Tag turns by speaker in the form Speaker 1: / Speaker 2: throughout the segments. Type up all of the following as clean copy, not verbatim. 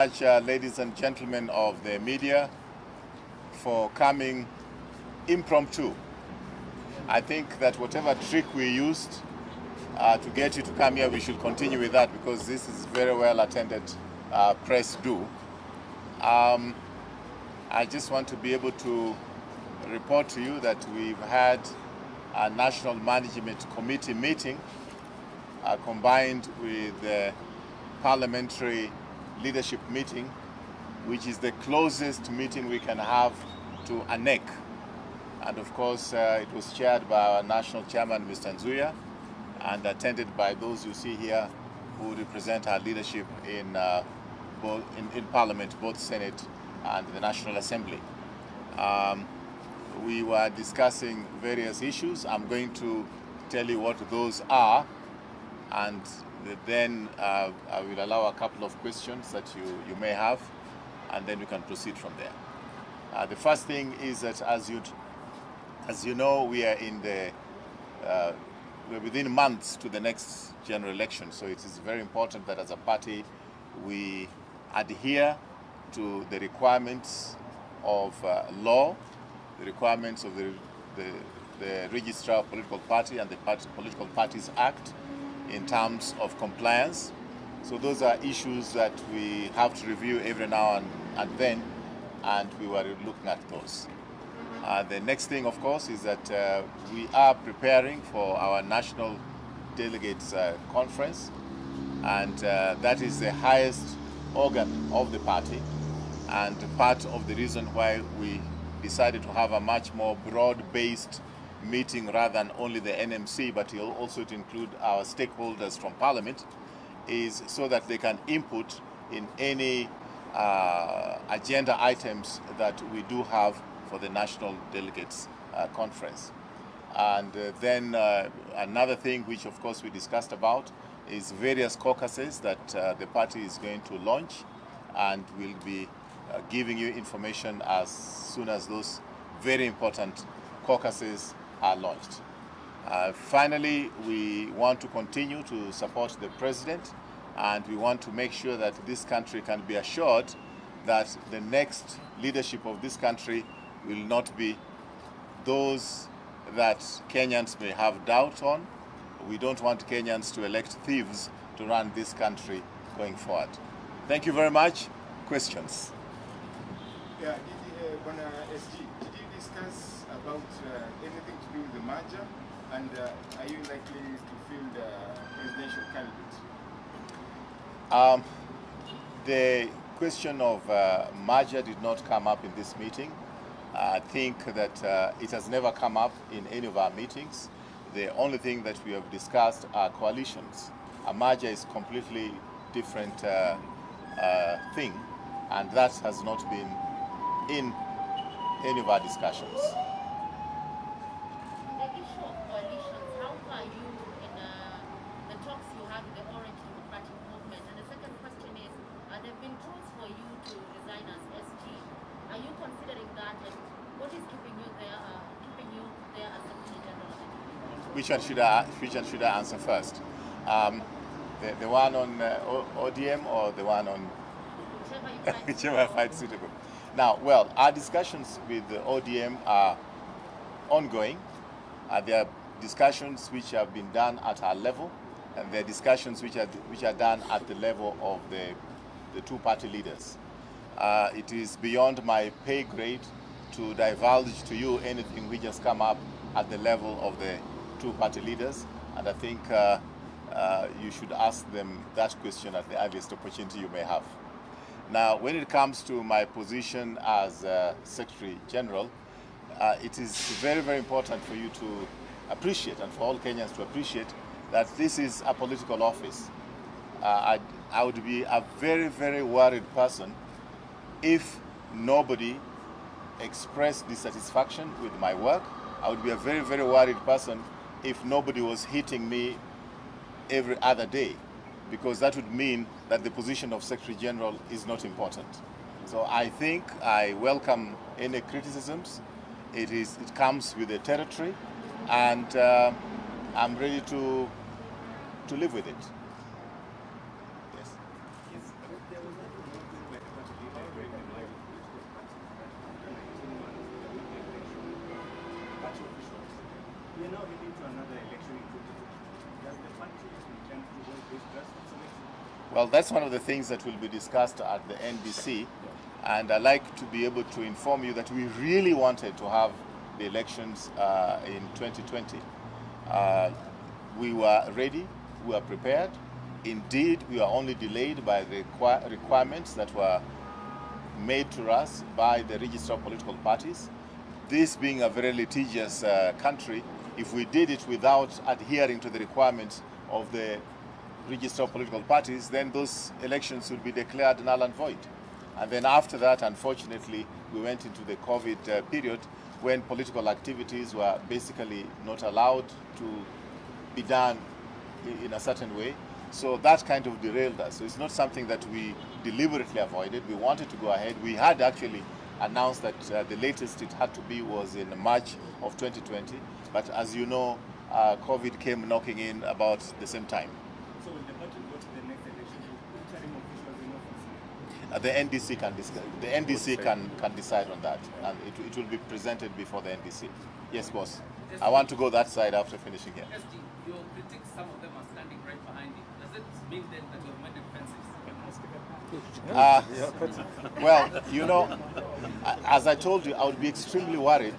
Speaker 1: Ladies and gentlemen of the media, for coming impromptu. I think that whatever trick we used to get you to come here, we should continue with that, because this is very well attended press do. I just want to be able to report to you that we've had a National Management Committee meeting combined with the parliamentary leadership meeting, which is the closest meeting we can have to a NEC. And of course, it was chaired by our national chairman, Mr. Nzuya, and attended by those you see here who represent our leadership in Parliament, both Senate and the National Assembly. We were discussing various issues. I'm going to tell you what those are, and then I will allow a couple of questions that you may have, and then we can proceed from there. The first thing is that, as you know, we are we're within months to the next general election, so it is very important that as a party we adhere to the requirements of law, the requirements of the Registrar of Political Party and the Political Parties Act in terms of compliance. So those are issues that we have to review every now and then, and we were looking at those. The next thing, of course, is that we are preparing for our National Delegates Conference, and that is the highest organ of the party, and part of the reason why we decided to have a much more broad-based meeting rather than only the NMC, but also to include our stakeholders from Parliament, is so that they can input in any agenda items that we do have for the National Delegates Conference. And then another thing which of course we discussed about is various caucuses that the party is going to launch, and we'll be giving you information as soon as those very important caucuses are launched. Finally, we want to continue to support the president, and we want to make sure that this country can be assured that the next leadership of this country will not be those that Kenyans may have doubt on. We don't want Kenyans to elect thieves to run this country going forward. Thank you very much. Questions?
Speaker 2: Yeah, SG, did you discuss about anything to do with the merger, and are you likely to field a presidential candidate?
Speaker 1: The question of merger did not come up in this meeting. I think that it has never come up in any of our meetings. The only thing that we have discussed are coalitions. A merger is a completely different thing, and that has not been in any of our discussions.
Speaker 3: The issue of coalitions, how far are you in the talks you had with the Orange Democratic Movement? And the second question is, there have been calls for you to resign as SG. Are you considering that, and what is keeping you there as Secretary General?
Speaker 1: Which one should I answer first? The one on ODM or the one on whichever I find suitable. Now, well, our discussions with the ODM are ongoing. There are discussions which have been done at our level, and there are discussions which are done at the level of the two-party leaders. It is beyond my pay grade to divulge to you anything which has come up at the level of the two-party leaders, and I think you should ask them that question at the earliest opportunity you may have. Now, when it comes to my position as Secretary General, it is very, very important for you to appreciate, and for all Kenyans to appreciate, that this is a political office. I would be a very, very worried person if nobody expressed dissatisfaction with my work. I would be a very, very worried person if nobody was hitting me every other day, because that would mean that the position of Secretary General is not important. So I think I welcome any criticisms. It comes with the territory, and I'm ready to live with it. Yes.
Speaker 4: Yes, there was are now heading to another election in 2022. Does the party intend to hold this grassroots election?
Speaker 1: Well, that's one of the things that will be discussed at the NDC, and I'd like to be able to inform you that we really wanted to have the elections in 2020. We were ready, we were prepared. Indeed, we were only delayed by the requirements that were made to us by the Register of Political Parties. This being a very litigious country, if we did it without adhering to the requirements of the Register of Political Parties, then those elections would be declared null and void. And then after that, unfortunately, we went into the COVID period when political activities were basically not allowed to be done in a certain way. So that kind of derailed us. So it's not something that we deliberately avoided. We wanted to go ahead. We had actually announced that the latest it had to be was in March of 2020. But as you know, COVID came knocking in about the same time.
Speaker 4: So will the party go to the next election with interim officials in office?
Speaker 1: The NDC can discuss. The NDC can decide on that, and it will be presented before the NDC. Yes, boss. I want to go that side after finishing here.
Speaker 5: SG, your critics, some of them are standing right behind you. Does it mean then that you've made fences?
Speaker 1: Well, you know, as I told you, I would be extremely worried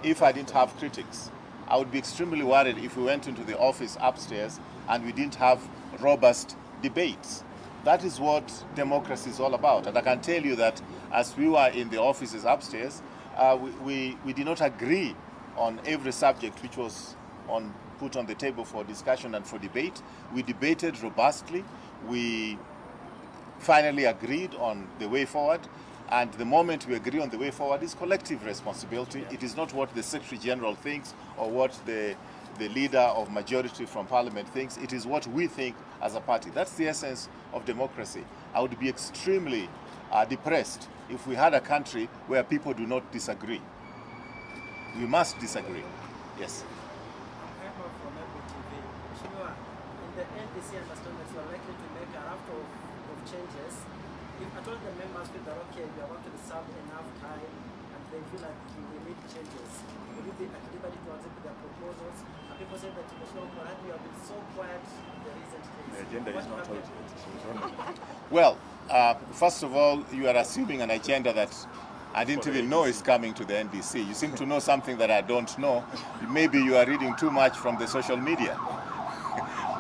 Speaker 1: if I didn't have critics. I would be extremely worried if we went into the office upstairs and we didn't have robust debates. That is what democracy is all about. And I can tell you that as we were in the offices upstairs, we did not agree on every subject which was put on the table for discussion and for debate. We debated robustly. We finally agreed on the way forward. And the moment we agree on the way forward is collective responsibility. It is not what the Secretary General thinks or what the leader of majority from Parliament thinks. It is what we think as a party. That's the essence of democracy. I would be extremely depressed if we had a country where people do not disagree. We must disagree. Yes.
Speaker 6: Pepper from Apple TV. Mheshimiwa, in the NDC understand that you are likely to make a raft of changes. If at all the members feel that okay, we are going to serve enough time and they feel like we need changes, will you be at liberty to accept their proposals? And people say that Mheshimiwa Muradi, you have been so quiet in the recent days.
Speaker 2: The agenda is not out.
Speaker 1: Well, first of all, you are assuming an agenda that I didn't even know is coming to the NDC. You seem to know something that I don't know. Maybe you are reading too much from the social media.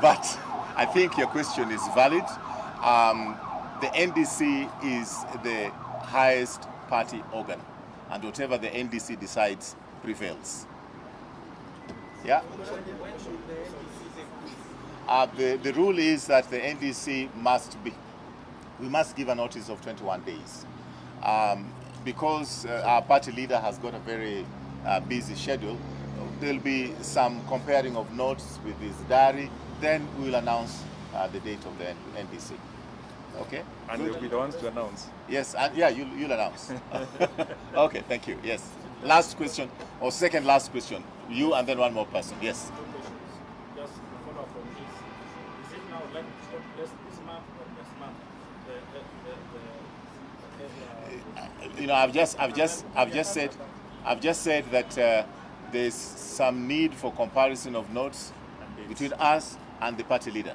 Speaker 1: But I think your question is valid. The NDC is the highest party organ, and whatever the NDC decides prevails. Yeah? The rule is that the NDC we must give a notice of 21 days. Because our party leader has got a very busy schedule, there'll be some comparing of notes with his diary, then we'll announce the date of the NDC. Okay?
Speaker 2: And we'll be the ones to announce.
Speaker 1: Yes, and yeah, you'll announce. Okay, thank you. Yes. Last question, or second last question. You and then one more person. Yes.
Speaker 7: Two questions. Just to follow up from this. Is it now like this month or next month?
Speaker 1: You know, I've just said that there's some need for comparison of notes between us and the party leader.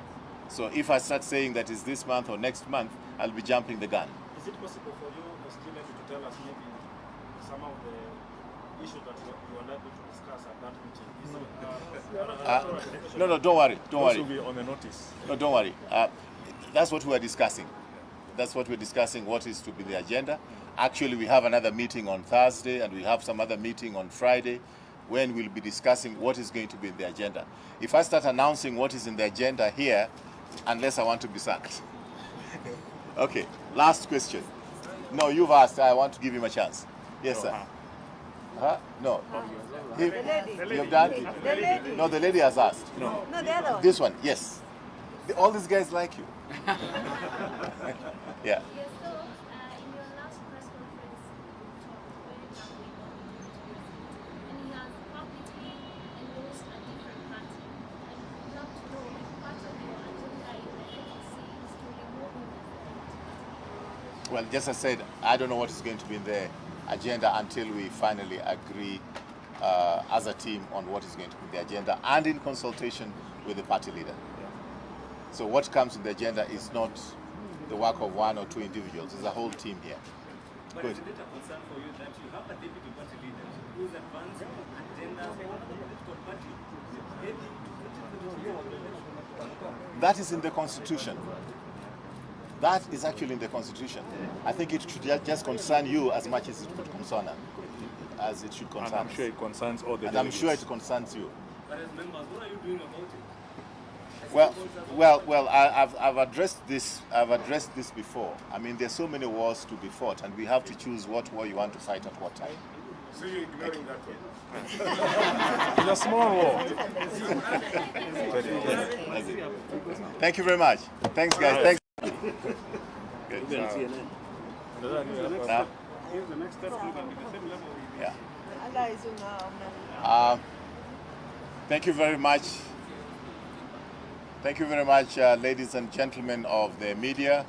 Speaker 1: So if I start saying that it's this month or next month, I'll be jumping the gun.
Speaker 7: Is it possible for you, still able to tell us maybe some of the issues that you are likely to discuss at that meeting?
Speaker 1: No, don't worry. Don't
Speaker 2: Those
Speaker 1: worry.
Speaker 2: will be on the notice.
Speaker 1: No, don't worry. That's what we're discussing. That's what we're discussing, what is to be the agenda. Actually, we have another meeting on Thursday, and we have some other meeting on Friday, when we'll be discussing what is going to be in the agenda. If I start announcing what is in the agenda here, unless I want to be sacked. Okay, last question. No, you've asked. I want to give him a chance. Yes, sir. Huh? No. You've done?
Speaker 8: The lady.
Speaker 1: No, the lady has asked. No.
Speaker 8: No, the other one.
Speaker 1: This one, yes. All these guys like you. Yeah.
Speaker 9: Yes, so in your last press conference, you talked very happily about the and he has publicly endorsed a different party. And we'd love to know if part of your agenda in the NDC is to remove him as the
Speaker 1: Well, just as I said, I don't know what is going to be in the agenda until we finally agree as a team on what is going to be the agenda and in consultation with the party leader. So what comes in the agenda is not the work of one or two individuals. It's a whole team here.
Speaker 4: But
Speaker 1: Good.
Speaker 4: is it a concern for you that you have a deputy party leader who's advancing agendas of another political party?
Speaker 1: That is in the Constitution. That is actually in the Constitution. I think it should just concern you as much as it should concern as it should concern.
Speaker 8: And I'm sure it concerns all the
Speaker 1: And I'm
Speaker 8: delegates.
Speaker 1: sure it concerns you.
Speaker 4: But as members, what are you doing about it?
Speaker 1: Well, I've addressed this. I've addressed this before. I mean, there's so many wars to be fought, and we have to choose what war you want to fight at what time.
Speaker 2: So you're ignoring that one?
Speaker 8: It's a small war.
Speaker 1: That's it. Thank you very much. Thanks, guys. Thanks. Good. Now,
Speaker 7: If the next step is going to be the same level.
Speaker 1: yeah. Thank you very much. Thank you very much, ladies and gentlemen of the media.